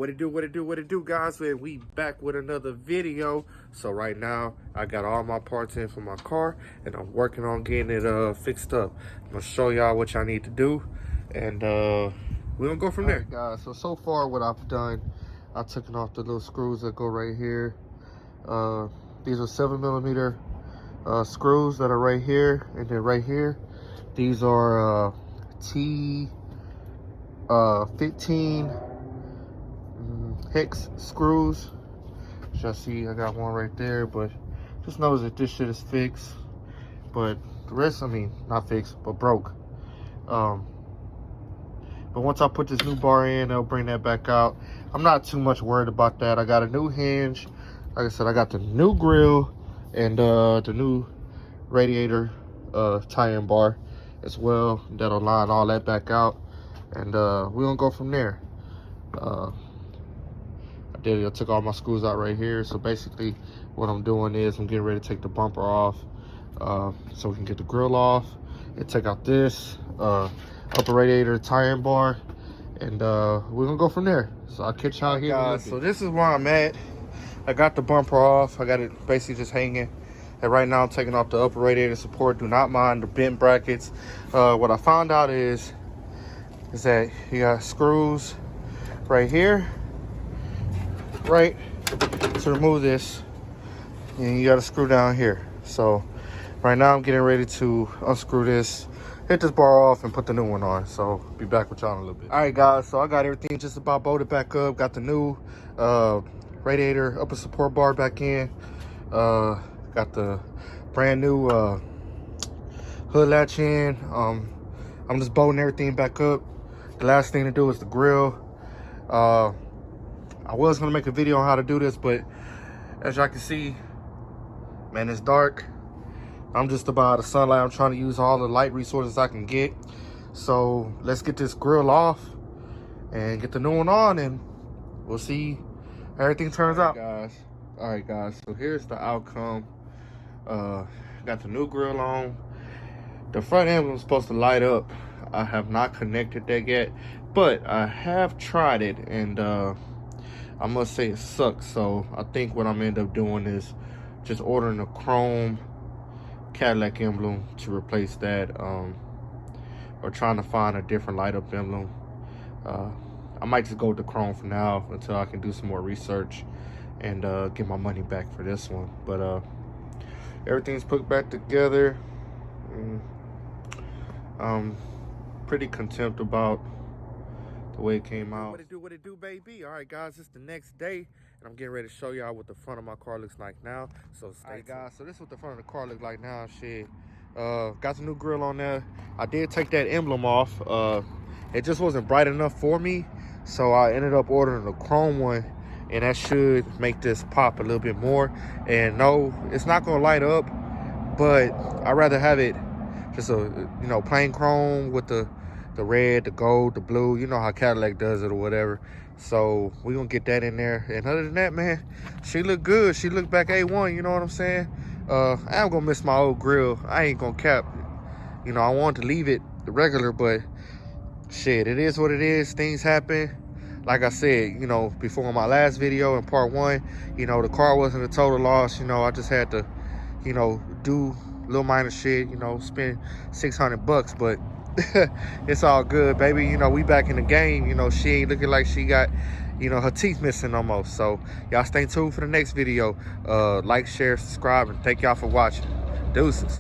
What it do, guys? Man, we back with another video. So right now, I got all my parts in for my car, and I'm working on getting it fixed up. I'm gonna show y'all what y'all need to do, and we're gonna go from there. Right, guys, so far what I've done, I've taken off the little screws that go right here. These are 7mm screws that are right here, and then right here, these are T15 hex screws. Y'all see I got one right there, but just knows that this shit is fixed, but the rest, I mean, not fixed but broke. But once I put this new bar in, they'll bring that back out. I'm not too much worried about that. I got a new hinge, like I said, I got the new grill and the new radiator tie-in bar as well. That'll line all that back out, and we're gonna go from there. I took all my screws out right here. So basically what I'm doing is I'm getting ready to take the bumper off so we can get the grill off and take out this upper radiator tie-in bar, and we're gonna go from there. So I'll catch y'all here, guys. So this is where I'm at. I got the bumper off. I got it basically just hanging, and right now I'm taking off the upper radiator support. Do not mind the bent brackets. What I found out is that you got screws right here, right, to remove this, and you got to screw down here. So right now I'm getting ready to unscrew this, hit this bar off, and put the new one on. So be back with y'all in a little bit. All right, guys, so I got everything just about bolted back up. Got the new radiator upper support bar back in. Got the brand new hood latch in. I'm just bolting everything back up. The last thing to do is the grill. I was gonna make a video on how to do this, but as y'all can see, man, it's dark. I'm just about out of sunlight. I'm trying to use all the light resources I can get. So let's get this grill off and get the new one on, and we'll see how everything turns out, guys. All right, guys, so here's the outcome. Got the new grill on. The front emblem is supposed to light up. I have not connected that yet, but I have tried it, and I must say it sucks. So I think what I'm gonna end up doing is just ordering a chrome Cadillac emblem to replace that, or trying to find a different light up emblem. I might just go with the chrome for now until I can do some more research and get my money back for this one. But everything's put back together. Pretty content about the way it came out. What it do, baby? All right, guys, it's the next day, and I'm getting ready to show y'all what the front of my car looks like now. So stay tuned. Guys, so this is what the front of the car looks like now. Shit, got the new grill on there. I did take that emblem off. It just wasn't bright enough for me, so I ended up ordering a chrome one, and that should make this pop a little bit more. And no, it's not gonna light up, but I'd rather have it just a, you know, plain chrome with the red, the gold, the blue. You know how Cadillac does it or whatever. So we're gonna get that in there. And other than that, man, she looked good. She looked back A1, you know what I'm saying? I am gonna miss my old grill. I ain't gonna cap. You know, I wanted to leave it the regular, but shit, it is what it is. Things happen. Like I said, you know, before in my last video in part 1, you know, the car wasn't a total loss. You know, I just had to, you know, do little minor shit, you know, spend $600, but it's all good, baby. You know, we back in the game. You know, she ain't looking like she got, you know, her teeth missing almost. So y'all stay tuned for the next video. Like, share, subscribe, and thank y'all for watching. Deuces.